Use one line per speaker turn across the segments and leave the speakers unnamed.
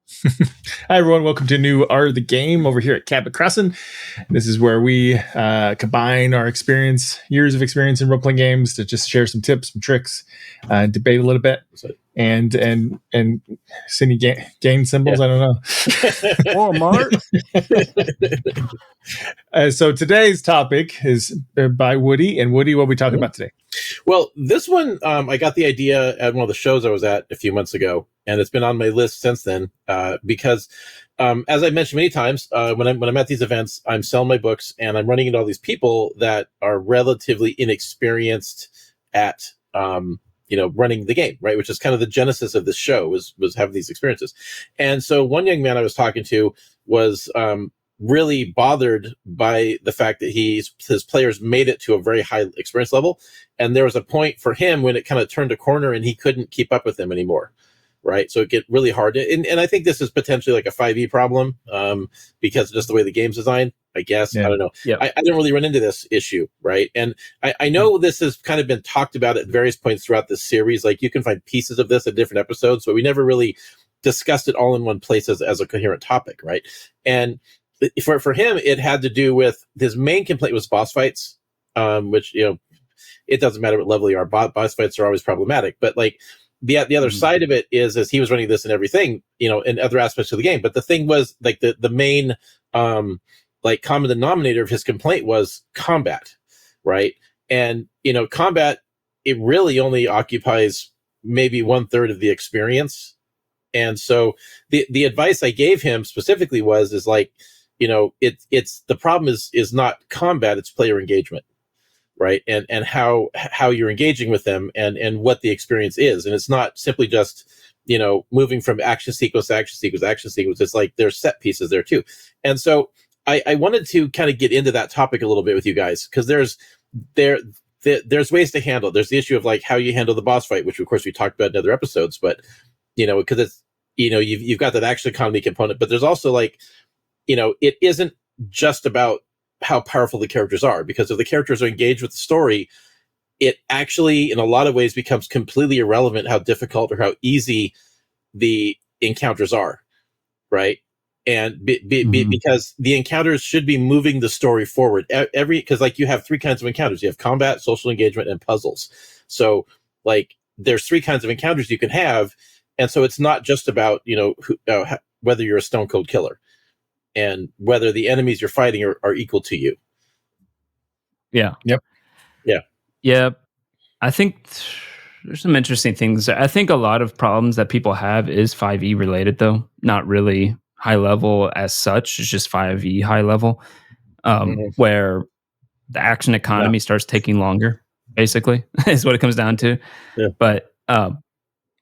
Hi, everyone. Welcome to New Art of the Game over here at Cabbit. This is where we combine our years of experience in role-playing games to just share some tips, some tricks, debate a little bit, and Cindy gain symbols. Yeah. I don't know.
Walmart.
So today's topic is by Woody. And Woody, what are we talking about today?
Well, this one, I got the idea at one of the shows I was at a few months ago, and it's been on my list since then because, as I mentioned many times, when I'm at these events, I'm selling my books, and I'm running into all these people that are relatively inexperienced at, running the game, right? Which is kind of the genesis of this show was having these experiences. And so one young man I was talking to was really bothered by the fact that his players made it to a very high experience level. And there was a point for him when it kind of turned a corner and he couldn't keep up with them anymore. Right. So it get really hard. And I think this is potentially like a 5e problem because just the way the game's designed, I guess. Yeah. I don't know. Yeah. I didn't really run into this issue. Right. And I know this has kind of been talked about at various points throughout this series. Like you can find pieces of this in different episodes, but we never really discussed it all in one place as a coherent topic. Right. And for him, it had to do with his main complaint was boss fights, which, it doesn't matter what level you are. Boss fights are always problematic. But like the other side of it is he was running this and everything, in other aspects of the game. But the thing was like the main common denominator of his complaint was combat, right? And combat, it really only occupies maybe 1/3 of the experience. And so the advice I gave him specifically is like, it's the problem is not combat, it's player engagement, right? And how you're engaging with them and what the experience is. And it's not simply just, moving from action sequence to action sequence to action sequence. It's like there's set pieces there too. And so I wanted to kind of get into that topic a little bit with you guys, because there's ways to handle it. There's the issue of like how you handle the boss fight, which of course we talked about in other episodes, but because it's, you've got that action economy component, but there's also like, it isn't just about how powerful the characters are, because if the characters are engaged with the story, it actually, in a lot of ways, becomes completely irrelevant how difficult or how easy the encounters are, right? And because the encounters should be moving the story forward. Because like you have three kinds of encounters: you have combat, social engagement, and puzzles. So like there's three kinds of encounters you can have, and so it's not just about whether you're a stone cold killer and whether the enemies you're fighting are equal to you.
Yeah.
Yep.
Yeah.
Yeah. I think there's some interesting things. I think a lot of problems that people have is 5e related, though. Not really high level as such. It's just 5e high level, where the action economy starts taking longer, basically, is what it comes down to.
Yeah.
But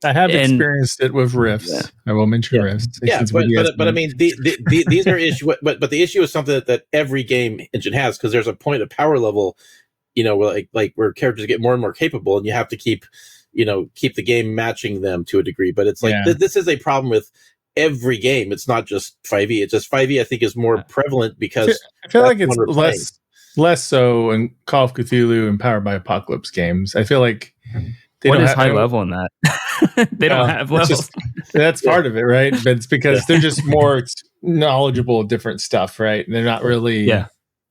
I have experienced it with Rifts. Yeah. I will mention Rifts.
Yeah, but I mean, these are issues. But the issue is something that every game engine has, because there's a point of power level, like where characters get more and more capable, and you have to keep the game matching them to a degree. But it's like this is a problem with every game. It's not just 5e. It's just 5e. I think is more prevalent because
I feel like it's less so in Call of Cthulhu and Powered by Apocalypse games. I feel like.
What is high level in that? They don't have levels.
That's part of it, right? But it's because they're just more knowledgeable of different stuff, right? They're not really. Yeah,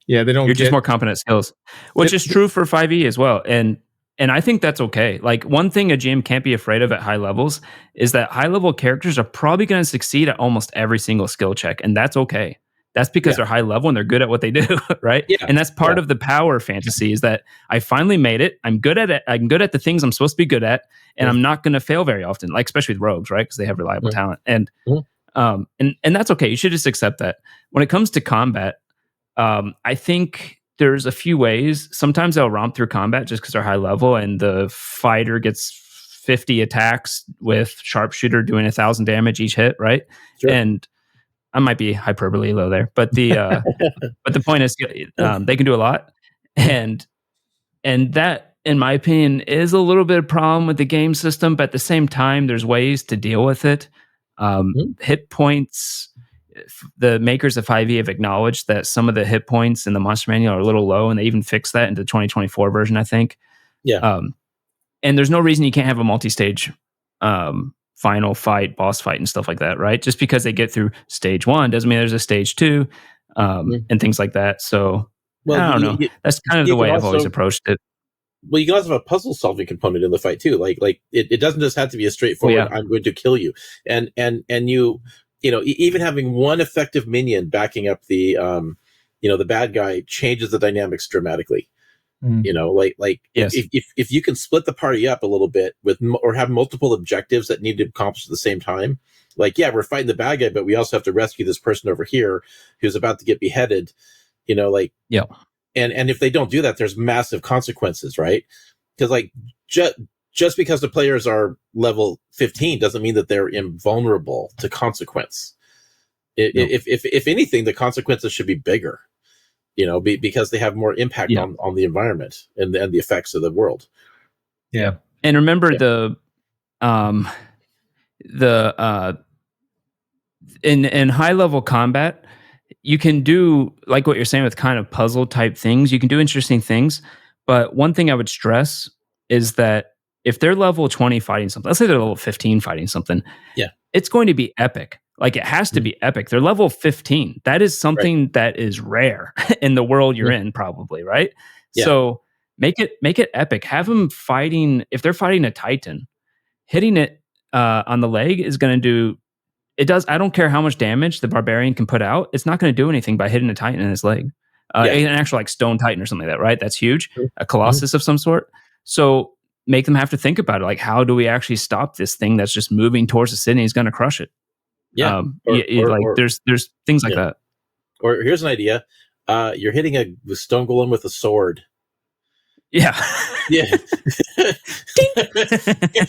they don't.
You're just more competent skills, which is true for 5e as well. And I think that's okay. Like one thing a GM can't be afraid of at high levels is that high level characters are probably going to succeed at almost every single skill check, and that's okay. That's because they're high level and they're good at what they do, right? Yeah. And that's part of the power fantasy is that I finally made it. I'm good at it. I'm good at the things I'm supposed to be good at, and I'm not going to fail very often, like especially with rogues, right? Because they have reliable talent. And that's okay. You should just accept that. When it comes to combat, I think there's a few ways. Sometimes they'll romp through combat just because they're high level and the fighter gets 50 attacks with sharpshooter doing 1,000 damage each hit, right? Sure. And I might be hyperbole low there, but the but the point is they can do a lot, and that, in my opinion, is a little bit of a problem with the game system. But at the same time, there's ways to deal with it. Hit points. The makers of 5e have acknowledged that some of the hit points in the monster manual are a little low, and they even fixed that in the 2024 version, I think.
Yeah.
And there's no reason you can't have a multi-stage final fight, boss fight, and stuff like that, right? Just because they get through stage 1 doesn't mean there's a stage 2, and things like that. So I don't know. That's kind of the way I've always approached it.
Well, you can also have a puzzle solving component in the fight too. Like it doesn't just have to be a straightforward I'm going to kill you. And you know, even having one effective minion backing up the the bad guy changes the dynamics dramatically. You know,
yes.
if you can split the party up a little bit or have multiple objectives that need to be accomplished at the same time, like, yeah, we're fighting the bad guy, but we also have to rescue this person over here who's about to get beheaded, you know, like,
yeah.
And if they don't do that, there's massive consequences, right? Because like just because the players are level 15 doesn't mean that they're invulnerable to consequence. If anything, the consequences should be bigger, you know, because they have more impact on the environment and the effects of the world.
Yeah, and remember in high level combat, you can do like what you're saying with kind of puzzle type things. You can do interesting things, but one thing I would stress is that if they're level 20 fighting something, let's say they're level 15 fighting something, it's going to be epic. Like it has to be epic. They're level 15. That is something that is rare in the world you're in, probably, right? Yeah. So make it epic. Have them fighting. If they're fighting a Titan, hitting it on the leg is going to do. It does. I don't care how much damage the barbarian can put out. It's not going to do anything by hitting a Titan in his leg. An actual like stone Titan or something like that, right? That's huge. A Colossus of some sort. So make them have to think about it. Like, how do we actually stop this thing that's just moving towards the city? He's going to crush it. Yeah. There's things like that.
Or here's an idea. You're hitting a stone golem with a sword.
Yeah.
Yeah.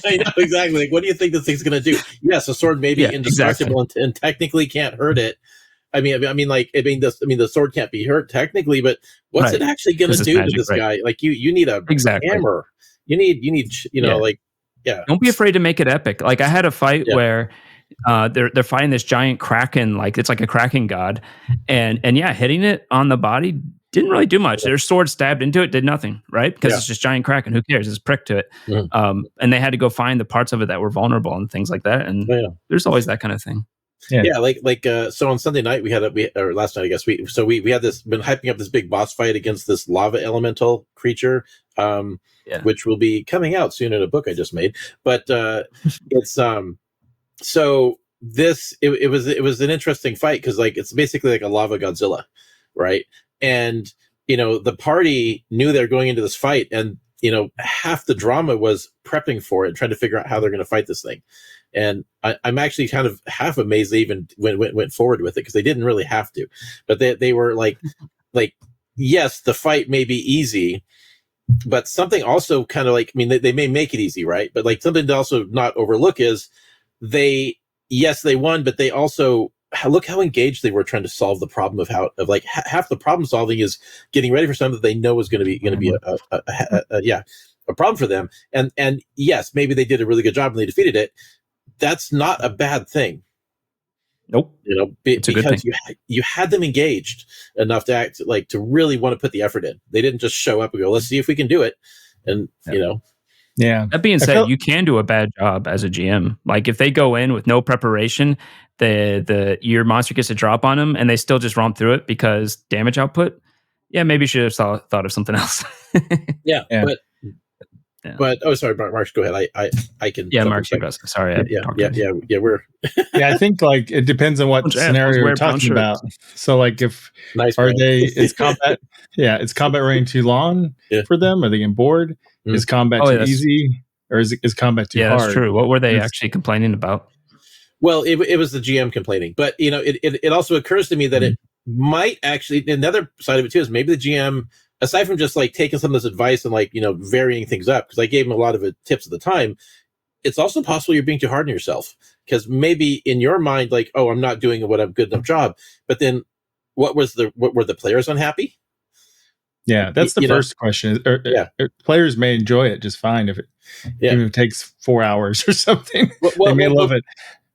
I know, exactly. Like, what do you think this thing's going to do? Yes, a sword may be indestructible and technically can't hurt it. The sword can't be hurt technically, but what's it actually going to do to this guy? Like you need a hammer. You need
Don't be afraid to make it epic. Like I had a fight where they're fighting this giant kraken, like it's like a kraken god, and hitting it on the body didn't really do much. Their sword stabbed into it, did nothing, right? Because it's just giant kraken. Who cares? It's a prick to it. And they had to go find the parts of it that were vulnerable and things like that. And there's always that kind of thing.
So on Sunday night or last night I guess we had been hyping up this big boss fight against this lava elemental creature, which will be coming out soon in a book I just made. But it's so it was an interesting fight because like it's basically like a lava Godzilla, right? And the party knew they're going into this fight, and half the drama was prepping for it, trying to figure out how they're going to fight this thing. And I'm actually kind of half amazed they even went forward with it because they didn't really have to, but they were like yes, the fight may be easy, but something also kind of like, I mean, they may make it easy, right? But like something to also not overlook is they won, but they also look how engaged they were trying to solve the problem of half the problem solving is getting ready for something that they know is going to be a problem for them. And yes, maybe they did a really good job and they defeated it. That's not a bad thing.
Nope.
Because you had them engaged enough to act like to really want to put the effort in. They didn't just show up and go, let's see if we can do it. And
Yeah. That being said, you can do a bad job as a GM. Like if they go in with no preparation, your monster gets a drop on them and they still just romp through it because damage output. Yeah, maybe you should have thought of something else.
But sorry, Mark, go ahead. I can.
Yeah, Mark, sorry.
We're.
I think like it depends on what scenario we're talking about. So like if is combat? Is combat running too long for them? Are they getting bored? Is combat too easy, or is combat too hard?
Yeah, that's true. What were they actually complaining about?
Well, it was the GM complaining, but it also occurs to me that it might actually, another side of it too is maybe the GM, aside from just like taking some of this advice and like varying things up, because I gave him a lot of tips at the time, it's also possible you're being too hard on yourself, because maybe in your mind like, oh, I'm not doing a good enough job, but then what were the players unhappy?
Yeah, that's the first question. Players may enjoy it just fine even if it takes 4 hours or something. They may love it.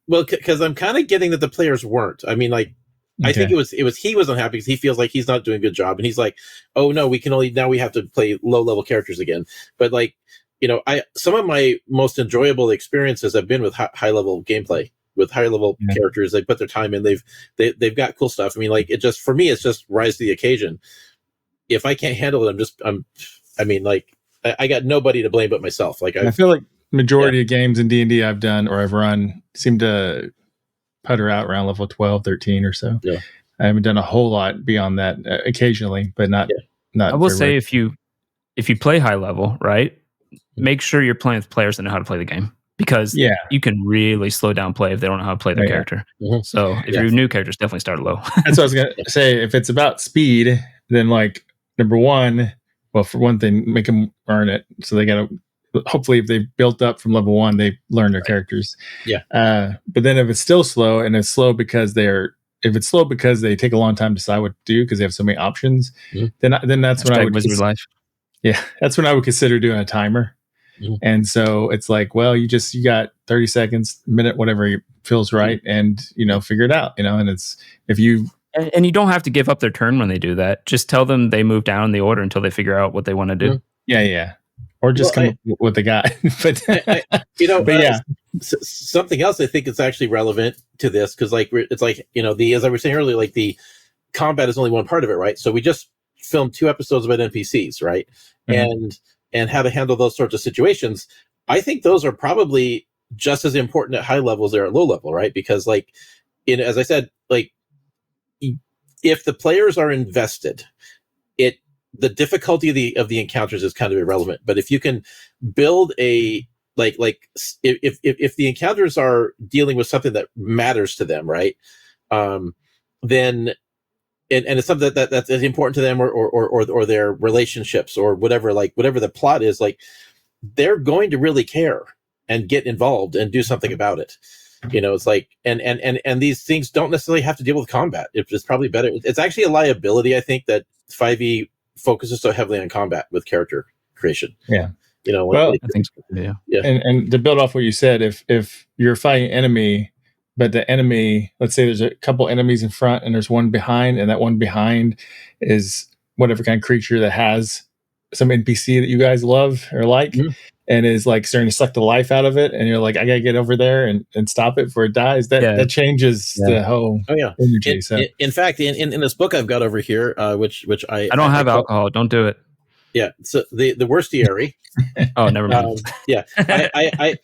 Well, because I'm kind of getting that the players weren't. I mean, like, I think it was he was unhappy because he feels like he's not doing a good job, and he's like, oh no, we have to play low level characters again. But like, some of my most enjoyable experiences have been with high level gameplay, with high level characters. They put their time in. They've got cool stuff. I mean, like, it just, for me, it's just rise to the occasion. If I can't handle it, I got nobody to blame but myself. Like,
I feel like majority of games in D&D I've done or I've run seem to putter out around level 12, 13 or so.
Yeah.
I haven't done a whole lot beyond that occasionally, but not.
I will say, if you play high level, right, make sure you're playing with players that know how to play the game, because you can really slow down play if they don't know how to play their character. Mm-hmm. So if you're new characters, definitely start low.
That's what I was going to say. If it's about speed, then like number one, well, for one thing, make them earn it. So they got to, hopefully if they've built up from level 1, they learn their characters.
Yeah.
But then if it's still slow, and it's slow because if it's slow because they take a long time to decide what to do because they have so many options, then that's when I would
Wizard Life.
Yeah, that's when I would consider doing a timer. And so it's like, well, you got 30 seconds, minute, whatever feels right, and figure it out. And it's, if you
and you don't have to give up their turn when they do that. Just tell them they move down the order until they figure out what they want to do.
Yeah. Or just come up with the guy.
Something else I think is actually relevant to this, because it's like, as I was saying earlier, like, the combat is only one part of it, right? So we just filmed 2 episodes about NPCs, right? Mm-hmm. And how to handle those sorts of situations. I think those are probably just as important at high levels as they are at low level, right? Because, like, as I said, like, if the players are invested, the difficulty of the encounters is kind of irrelevant. But if you can build if the encounters are dealing with something that matters to them, right? Then and it's something that's important to them, or their relationships, or whatever the plot is, like, they're going to really care and get involved and do something about it. It's like, and these things don't necessarily have to deal with combat. It's probably better. It's actually a liability, I think, that 5e focuses so heavily on combat with character creation.
Yeah.
I think so. Yeah.
And to build off what you said, if you're fighting enemy, but the enemy, let's say there's a couple enemies in front and there's one behind, and that one behind is whatever kind of creature that has some NPC that you guys love or like, and is like starting to suck the life out of it, and you're like, I gotta get over there and stop it before it dies. That changes the whole energy.
In fact, in this book I've got over here, which I
don't have alcohol. Don't do it.
Yeah. So the worstiary.
Oh, never mind.
I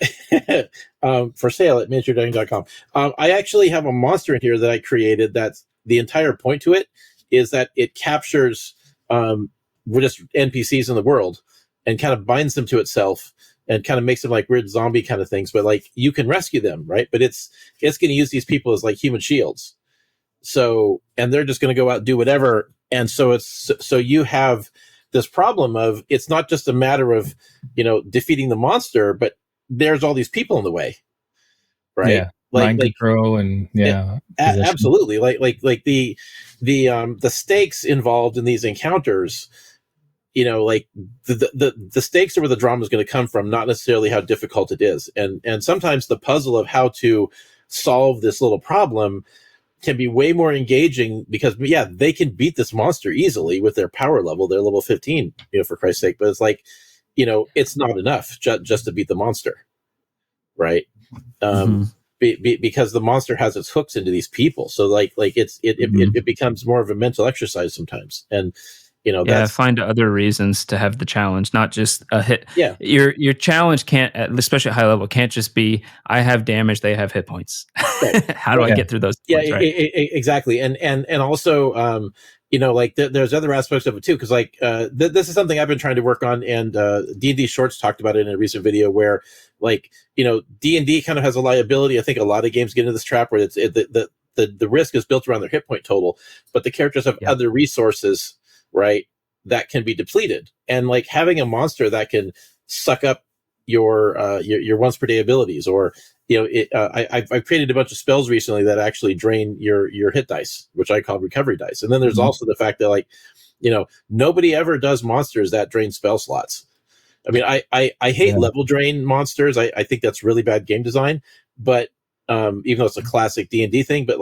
for sale at miniaturedining.com. I actually have a monster in here that I created. That's the entire point to it is that it captures just NPCs in the world and kind of binds them to itself and kind of makes them like weird zombie kind of things. But like, you can rescue them, right? But it's going to use these people as like human shields. So, and they're just going to go out and do whatever. And so so you have this problem of, it's not just a matter of, defeating the monster, but there's all these people in the way. Right.
Yeah. Mind control and
absolutely. Like the stakes involved in these encounters, like the stakes are where the drama is going to come from, not necessarily how difficult it is. And sometimes the puzzle of how to solve this little problem can be way more engaging, because they can beat this monster easily with their power level. They're level 15, for Christ's sake. But it's like, it's not enough just to beat the monster. Right. Because the monster has its hooks into these people. So it becomes more of a mental exercise sometimes. And,
find other reasons to have the challenge, not just a hit.
Yeah.
Your challenge can't, especially at high level, can't just be, I have damage, they have hit points. Right. How do I get through those points, right?
Exactly. And also, there's other aspects of it too. Cause this is something I've been trying to work on, and D&D Shorts talked about it in a recent video where D&D kind of has a liability. I think a lot of games get into this trap where the risk is built around their hit point total, but the characters have other resources, right, that can be depleted. And like having a monster that can suck up your once per day abilities, or I've created a bunch of spells recently that actually drain your hit dice, which I call recovery dice. And then there's also the fact that nobody ever does monsters that drain spell slots. I mean, I hate level drain monsters. I think that's really bad game design. But even though it's a classic D&D thing, but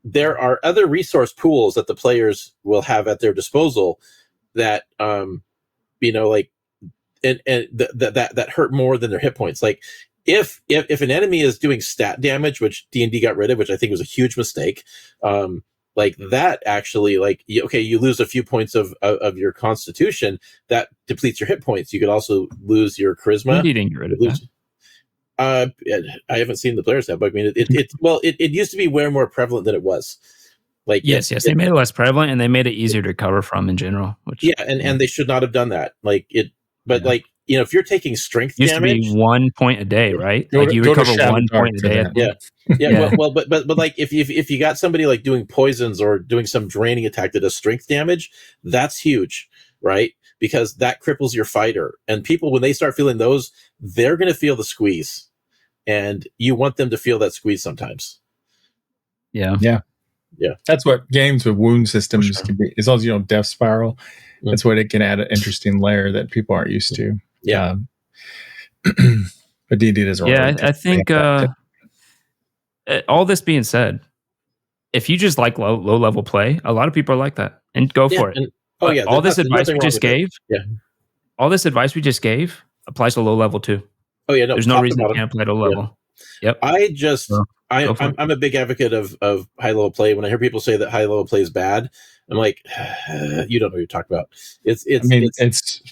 there are other resource pools that the players will have at their disposal that that hurt more than their hit points. Like if an enemy is doing stat damage, which D&D got rid of, which I think was a huge mistake, like that actually, like, you lose a few points of your constitution, that depletes your hit points. You could also lose your charisma.
D&D didn't get rid of that.
I haven't seen the players have, but I mean, it used to be way more prevalent than it was. Like,
yes, they made it less prevalent, and they made it easier to recover from in general. Which,
and they should not have done that. Like it, but like, if you're taking strength
used
damage,
to be 1 point a day, right?
Go
Like
to-
you
go to
recover
Shadow
1
Dark
point a
for
day.
that.
Yeah. Well, but like if you got somebody like doing poisons or doing some draining attack that does strength damage, that's huge, right? Because that cripples your fighter, and people, when they start feeling those, they're going to feel the squeeze, and you want them to feel that squeeze sometimes.
Yeah.
That's what games with wound systems can be. As long as you don't death spiral, that's what it can add an interesting layer that people aren't used to.
Yeah.
But D&D doesn't.
Yeah,
really
I think all this being said, if you just like low level play, a lot of people are like that, and go for it. All this advice we just gave, all this advice we just gave applies to low level too.
Oh yeah, no,
there's no reason it can't apply to low level. Yep.
I'm a big advocate of high level play. When I hear people say that high level play is bad, I'm like, you don't know what you're talking about. It's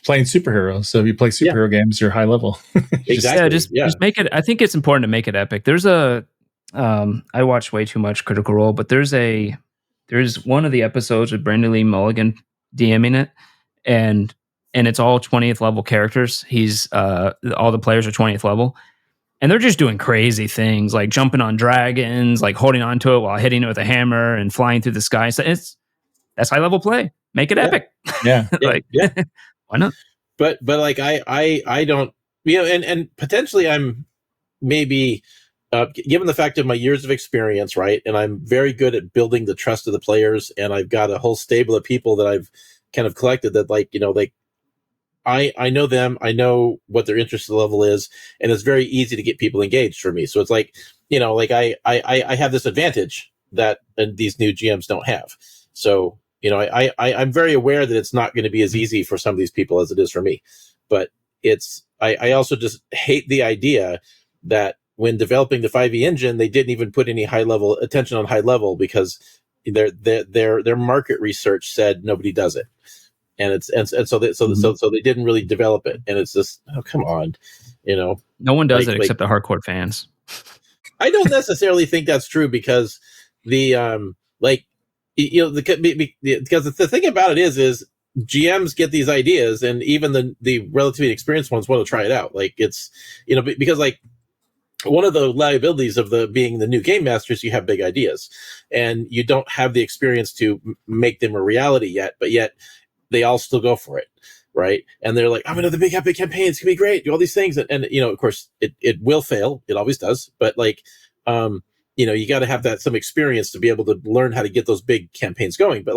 playing superheroes. So if you play superhero games, you're high level.
Exactly. Just make it. I think it's important to make it epic. There's I watch way too much Critical Role, but there's one of the episodes with Brandon Lee Mulligan DMing it, and it's all 20th level characters. He's all the players are 20th level, and they're just doing crazy things like jumping on dragons, like holding onto it while hitting it with a hammer and flying through the sky. So that's high level play. Make it epic.
Yeah.
Why not?
But like I don't, and potentially I'm maybe given the fact of my years of experience, right? And I'm very good at building the trust of the players, and I've got a whole stable of people that I've kind of collected that, like, I know them, I know what their interest level is, and it's very easy to get people engaged for me. So it's like, like I have this advantage that these new GMs don't have. So, I'm very aware that it's not going to be as easy for some of these people as it is for me. But I also just hate the idea that when developing the 5e engine, they didn't even put any high level attention on high level, because their market research said nobody does it. And so they didn't really develop it, and it's just, oh, come on,
no one does it except the hardcore fans.
I don't necessarily think that's true, because because the thing about it is GMs get these ideas, and even the relatively experienced ones want to try it out. Like, it's because like one of the liabilities of being the new game masters, you have big ideas, and you don't have the experience to make them a reality yet, but yet they all still go for it, right? And they're like, I'm gonna do the big epic campaign, it's gonna be great, do all these things, and of course it will fail, it always does, but like you got to have some experience to be able to learn how to get those big campaigns going. But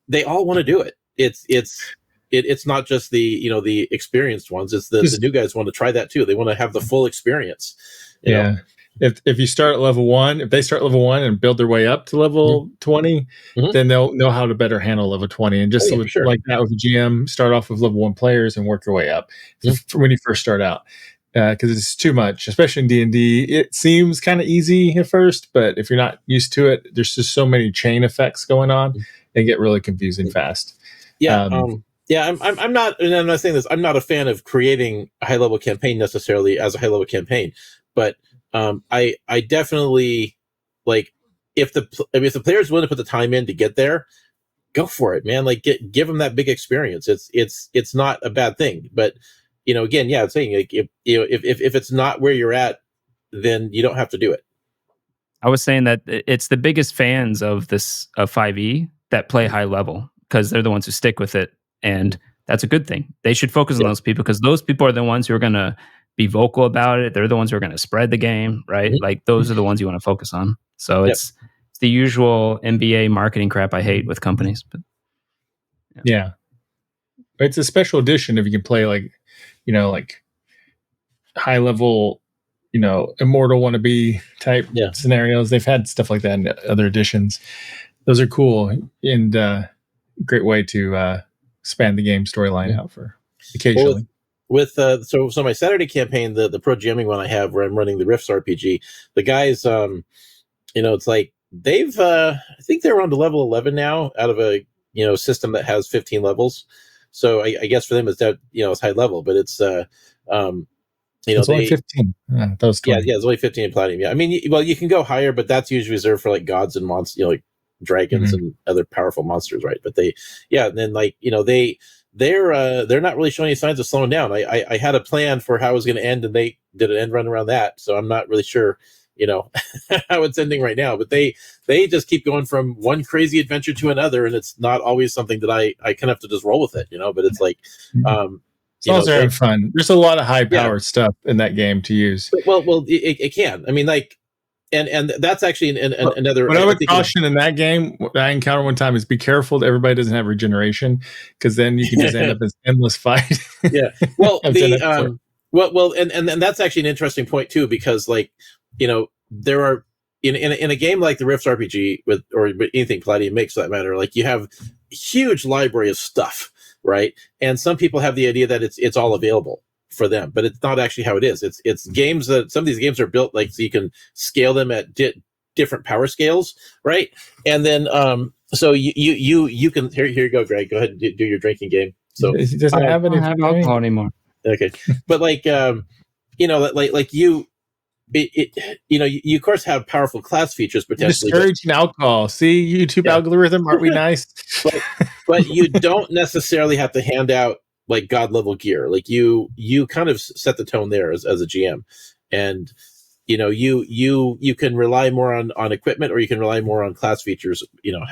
they all want to do it. It's not just the experienced ones, it's the new guys want to try that too. They want to have the full experience. You know?
If you start at level 1, if they start level 1 and build their way up to level 20, then they'll know how to better handle level 20. And just like that with a GM, start off with level 1 players and work your way up when you first start out. Because it's too much, especially in D&D. It seems kind of easy at first, but if you're not used to it, there's just so many chain effects going on, and get really confusing fast.
I'm not, and I'm not saying this, I'm not a fan of creating a high level campaign necessarily as a high level campaign, but I definitely, like, if the player's willing to put the time in to get there, go for it, man. Like, give them that big experience. It's not a bad thing, but again, I'm saying, like, if it's not where you're at, then you don't have to do it.
I was saying that it's the biggest fans of 5e that play high level, because they're the ones who stick with it, and that's a good thing. They should focus on those people, because those people are the ones who are going to be vocal about it. They're the ones who are going to spread the game, right? Like, those are the ones you want to focus on. So it's the usual MBA marketing crap I hate with companies. But
it's a special edition if you can play like high level, immortal wannabe type scenarios. They've had stuff like that in other editions. Those are cool, and great way to span the game storyline out for occasionally.
with so my Saturday campaign, the pro GMing one I have where I'm running the Rifts RPG, the guys, it's like they've I think they're on to level 11 now out of a system that has 15 levels. So I guess for them it's that it's high level, but it's
it's only 15. That was 20.
Yeah, it's only 15 in platinum. Yeah, I mean, you can go higher, but that's usually reserved for like gods and monsters, like dragons and other powerful monsters, right? But then they're not really showing any signs of slowing down. I had a plan for how it was going to end, and they did an end run around that, so I'm not really sure how it's ending right now. But they just keep going from one crazy adventure to another, and it's not always something that I kind of have to just roll with it, but it's like
as long as they're having fun. There's a lot of high powered stuff in that game to use.
Well, it can. I mean, like, and that's actually another.
What I would caution in that game that I encountered one time is be careful that everybody doesn't have regeneration, because then you can just end up in an endless fight.
Yeah. Well, and that's actually an interesting point too, because like there are in a game like the Rifts RPG or anything Palladium makes for that matter, like you have a huge library of stuff. Right. And some people have the idea that it's all available for them, but it's not actually how it is. It's games that some of these games are built like so you can scale them at different power scales. Right. And then so you can here you go, Greg. Go ahead and do your drinking game. So
he doesn't have any
alcohol anymore.
Okay. But like like you you of course have powerful class features potentially.
Discouraging alcohol. See, YouTube algorithm, aren't we nice?
But you don't necessarily have to hand out like god level gear. Like you kind of set the tone there as a GM, and you can rely more on equipment, or you can rely more on class features.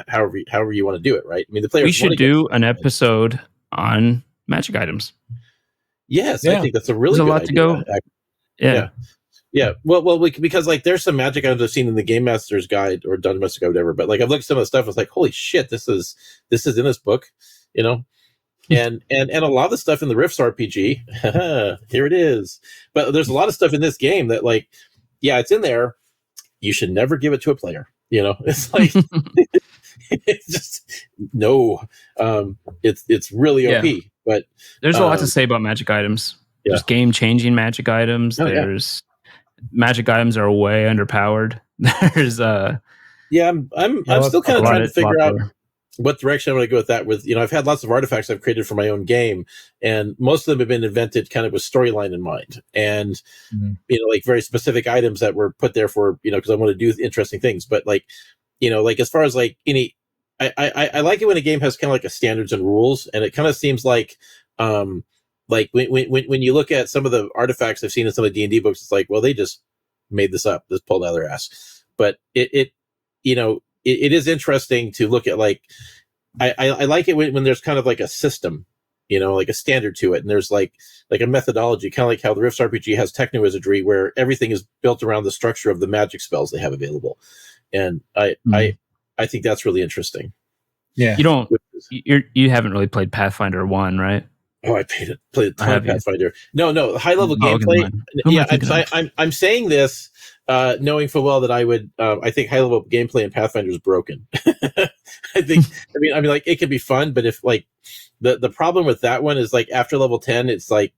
However you want to do it. Right. I mean, the players.
We should do an episode on magic items.
Yes, I think that's a really good
lot
idea.
To go. Yeah.
Yeah, well, because like there's some magic items I've seen in the Game Master's Guide or Dungeon Master's Guide, whatever. But like I've looked at some of the stuff, it's like, holy shit, this is in this book, and a lot of the stuff in the Rifts RPG, here it is. But there's a lot of stuff in this game that like, it's in there. You should never give it to a player. It's like it's just no. It's really OP, but
there's a lot to say about magic items.
Yeah.
There's game-changing magic items. There's magic items are way underpowered. There's
I'm still kind of trying to figure out what direction I'm going to go with that. With I've had lots of artifacts I've created for my own game, and most of them have been invented kind of with storyline in mind, and like very specific items that were put there for because I want to do interesting things. But like like as far as like any, I like it when a game has kind of like a standards and rules, and it kind of seems like like when you look at some of the artifacts I've seen in some of the D&D books, it's like, well, they just made this up, just pulled out of their ass. But it is interesting to look at. Like I like it when there's kind of like a system, like a standard to it, and there's like a methodology, kind of like how the Rifts RPG has techno-wizardry, where everything is built around the structure of the magic spells they have available, and I think that's really interesting.
Yeah,
you haven't really played Pathfinder 1, right?
Oh, I played a ton of Pathfinder. No, high level gameplay. I'm saying this knowing full well that I would. I think high level gameplay in Pathfinder is broken. I think. I mean, like it can be fun, but if like the problem with that one is like after level 10, it's like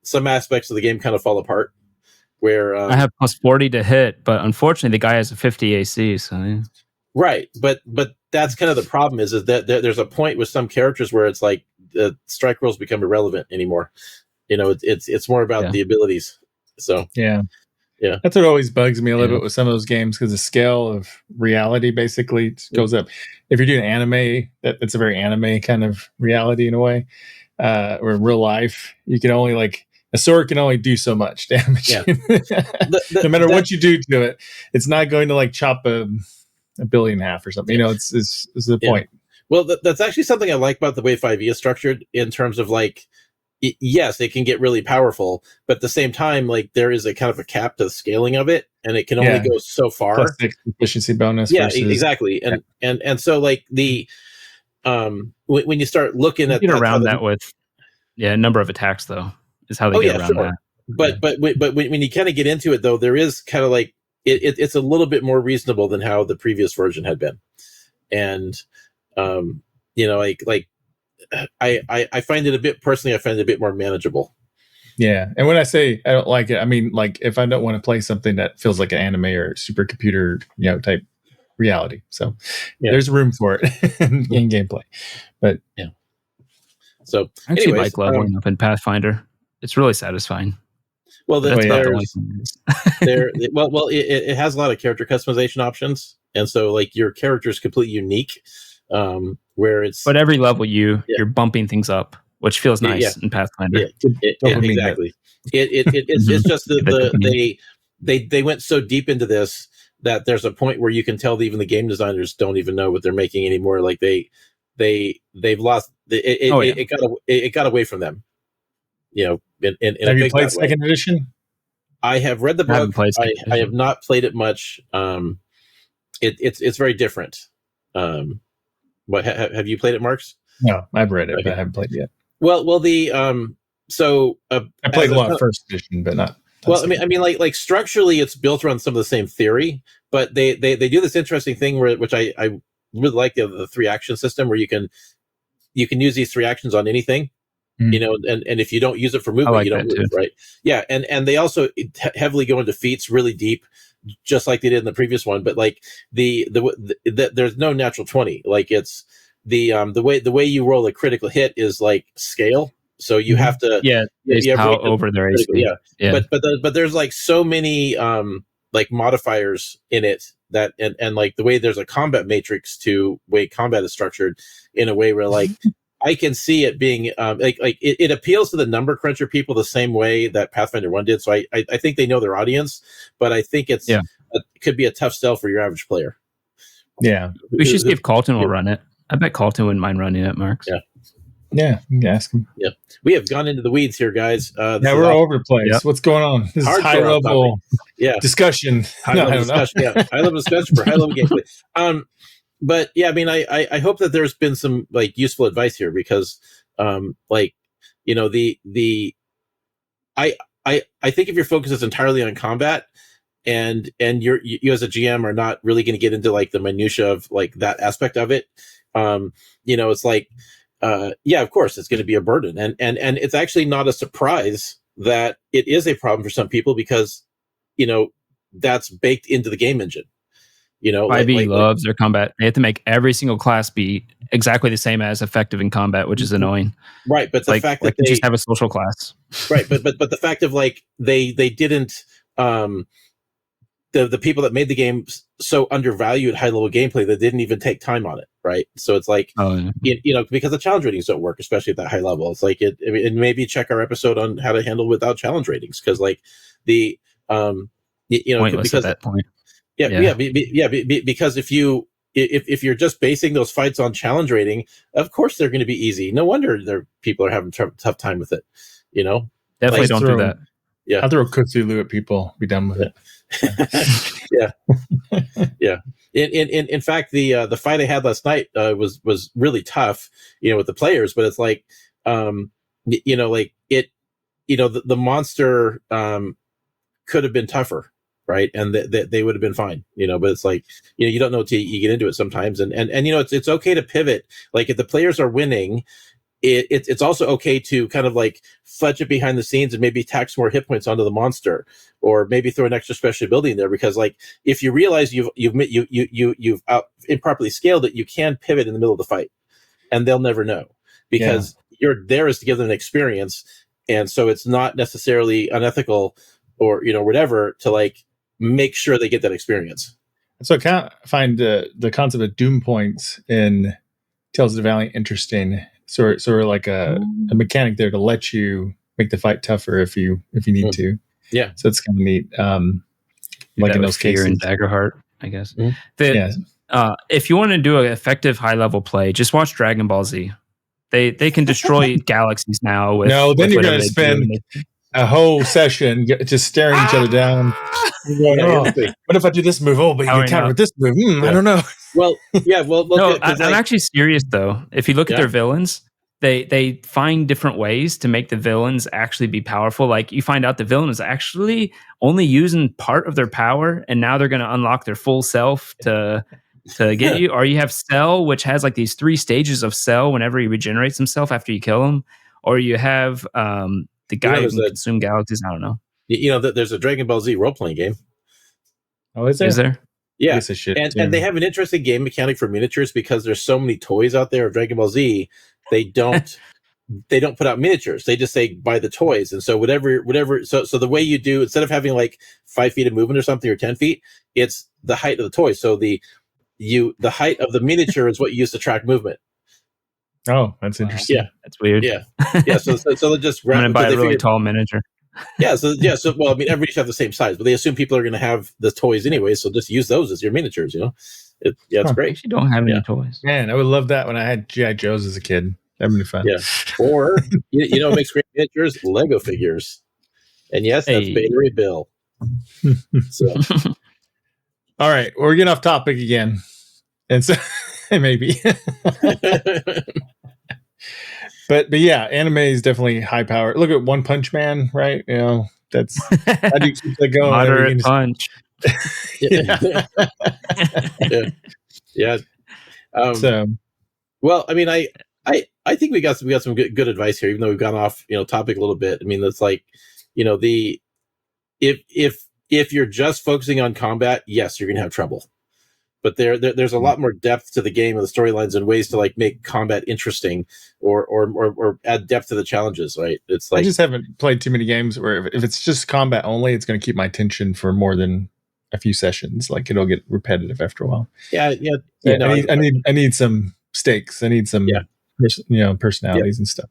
some aspects of the game kind of fall apart. Where
I have plus 40 to hit, but unfortunately the guy has a 50 AC. So yeah.
Right, but that's kind of the problem is that there's a point with some characters where it's like the strike rolls become irrelevant anymore. It's more about the abilities. So
yeah, that's what always bugs me a little bit with some of those games, because the scale of reality basically goes up. If you're doing anime, that's a very anime kind of reality in a way. Or in real life, you can only like a sword can only do so much damage. Yeah. No matter what you do to it, it's not going to like chop a billion in half or something. It's the point.
Well, that's actually something I like about the way 5e is structured, in terms of like, yes, it can get really powerful, but at the same time, like there is a kind of a cap to the scaling of it, and it can only go so far.
Plus the efficiency bonus.
Yeah, exactly. And so like the when you start looking at
you get around that with a number of attacks though is how they get around that.
But when you kind of get into it though, there is kind of like it's a little bit more reasonable than how the previous version had been, and I find it a bit personally. I find it a bit more manageable.
Yeah, and when I say I don't like it, I mean like if I don't want to play something that feels like an anime or supercomputer, type reality. So there's room for it in gameplay. But
So
I actually
anyways,
like leveling up in Pathfinder. It's really satisfying.
Well,
That's about the only
thing.
thing.
It has a lot of character customization options, and so like your character is completely unique. Where it's
but every level you're bumping things up, which feels nice in Pathfinder.
Exactly. It's just they went so deep into this that there's a point where you can tell that even the game designers don't even know what they're making anymore. Like they've lost it got away from them. In
have you played second edition?
I have read the book. I have not played it much. It's very different. What have you played it, Marks?
No, I've read it, but I haven't played it yet.
Well, I
played a lot of first edition, but not.
Well, I mean, like structurally, it's built around some of the same theory, but they do this interesting thing which I really like the 3 action system, where you can use these 3 actions on anything. And if you don't use it for movement, you don't move, right? Yeah, and they also heavily go into feats really deep, just like they did in the previous one. But like the there's no natural 20. Like it's the way you roll a critical hit is like scale, so you have to
how over their AC.
But there's like so many like modifiers in it that and like the way there's a combat matrix to way combat is structured in a way where like. I can see it being it appeals to the number cruncher people the same way that Pathfinder 1 did. So I think they know their audience, but I think it could be a tough sell for your average player.
Yeah. We should see if Carlton will run it. I bet Carlton wouldn't mind running it, Marks.
Yeah, you can ask him.
Yeah. We have gone into the weeds here, guys.
We're all over the place. Yep. What's going on? This is high level discussion.
High level discussion. High level discussion for high level gameplay. But yeah, I mean, I hope that there's been some like useful advice here, because I think if your focus is entirely on combat and you as a GM are not really going to get into like the minutia of like that aspect of it, it's like of course it's going to be a burden, and it's actually not a surprise that it is a problem for some people, because that's baked into the game engine.
5e loves their combat. They have to make every single class be exactly the same as effective in combat, which is annoying.
Right, but the fact that they
just have a social class.
Right, but the fact of like they didn't the people that made the game so undervalued high level gameplay that didn't even take time on it, right? So it's like because the challenge ratings don't work, especially at that high level. It's like it maybe check our episode on how to handle without challenge ratings, because like the
pointless
because
at that point.
Because if you're just basing those fights on challenge rating, of course they're going to be easy. No wonder people are having tough time with it.
Definitely don't do that.
Yeah, I'll throw Cthulhu at people. Be done with
it. Yeah. In fact, the fight I had last night was really tough. With the players, but it's like the monster could have been tougher. Right, and they would have been fine, but it's like you don't know until you get into it sometimes, and it's okay to pivot. Like if the players are winning, it's also okay to kind of like fudge it behind the scenes and maybe tack some more hit points onto the monster, or maybe throw an extra special ability in there, because like if you realize you've improperly scaled it, you can pivot in the middle of the fight, and they'll never know, because you're there is to give them an experience, and so it's not necessarily unethical or whatever to like make sure they get that experience.
So I find the concept of doom points in Tales of the Valiant interesting. Sort of like a mechanic there to let you make the fight tougher if you need to.
Yeah.
So it's kind of neat. Like in those cases,
in Daggerheart, I guess. If you want to do an effective high level play, just watch Dragon Ball Z. They can destroy galaxies now.
Then you're going to spend a whole session just staring each other down. What if I do this move? Oh, but you can counter with this move. I don't know.
Well,
no, I'm actually serious though. If you look at their villains, they find different ways to make the villains actually be powerful. Like you find out the villain is actually only using part of their power, and now they're going to unlock their full self to get you. Or you have Cell, which has like these 3 stages of Cell whenever he regenerates himself after you kill him. Or you have the guy who can consume galaxies. I don't know.
There's a Dragon Ball Z role-playing game.
Oh, is there?
Is there?
Yeah, and they have an interesting game mechanic for miniatures because there's so many toys out there of Dragon Ball Z. They don't put out miniatures. They just say buy the toys, and so whatever. So the way you do, instead of having like 5 feet of movement or something or 10 feet, it's the height of the toy. So the height of the miniature is what you use to track movement.
Oh, that's interesting.
Yeah, that's weird.
Yeah. So they just
I'm gonna buy a really tall miniature.
So well, I mean, everybody should have the same size, but they assume people are going to have the toys anyway, so just use those as your miniatures. It's great.
You don't have any toys,
man. I would love that when I had GI Joes as a kid. That'd be fun.
Yeah, or makes great miniatures, Lego figures, and yes, that's Beta Ray Bill. So,
all right, we're getting off topic again, and so maybe. But yeah, anime is definitely high power. Look at One Punch Man, right? That's how do you keep that going?
Moderate punch.
Yeah. Well, I mean, I think we got some good advice here, even though we've gone off topic a little bit. I mean, it's like if you're just focusing on combat, yes, you're gonna have trouble. But there's a lot more depth to the game and the storylines and ways to like make combat interesting or add depth to the challenges, right? It's like
I just haven't played too many games where if it's just combat only, it's going to keep my attention for more than a few sessions. Like it'll get repetitive after a while.
Yeah.
I need some stakes. I need some personalities and stuff.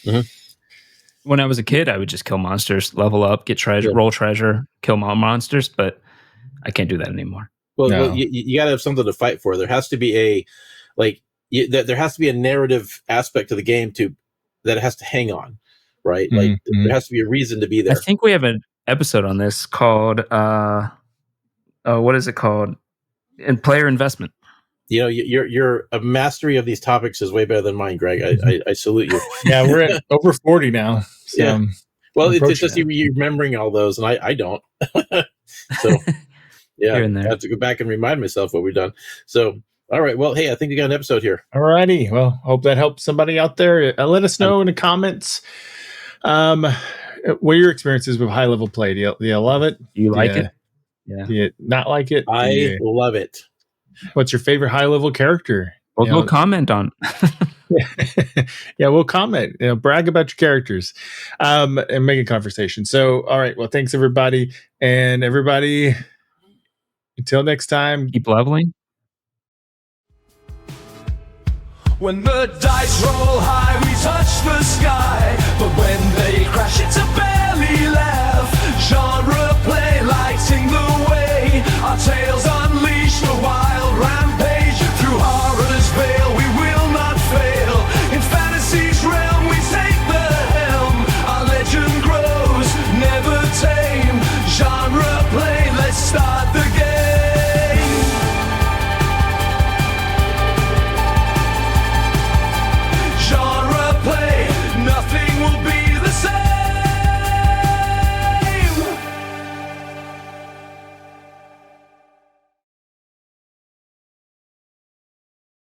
Mm-hmm.
When I was a kid, I would just kill monsters, level up, get treasure, roll treasure, kill monsters, but I can't do that anymore.
Well, you got to have something to fight for. There has to be there has to be a narrative aspect to the game that it has to hang on, right?
Mm-hmm.
Like there has to be a reason to be there.
I think we have an episode on this called what is it called? In player investment.
Your mastery of these topics is way better than mine, Greg. I salute you.
Yeah, we're at over 40 now. So
yeah. Well, it's just you remembering all those, and I don't. So. Yeah, I have to go back and remind myself what we've done. So, all right. Well, hey, I think we got an episode here.
All righty. Well, hope that helps somebody out there. Let us know in the comments what are your experiences with high-level play. Do you love it?
Do you like it? Yeah.
Do you not like it?
I love it.
What's your favorite high-level character?
We'll comment on.
Yeah, we'll comment. Brag about your characters and make a conversation. So, all right. Well, thanks, everybody. And everybody... Until next time,
keep leveling.
When the dice roll high, we touch the sky.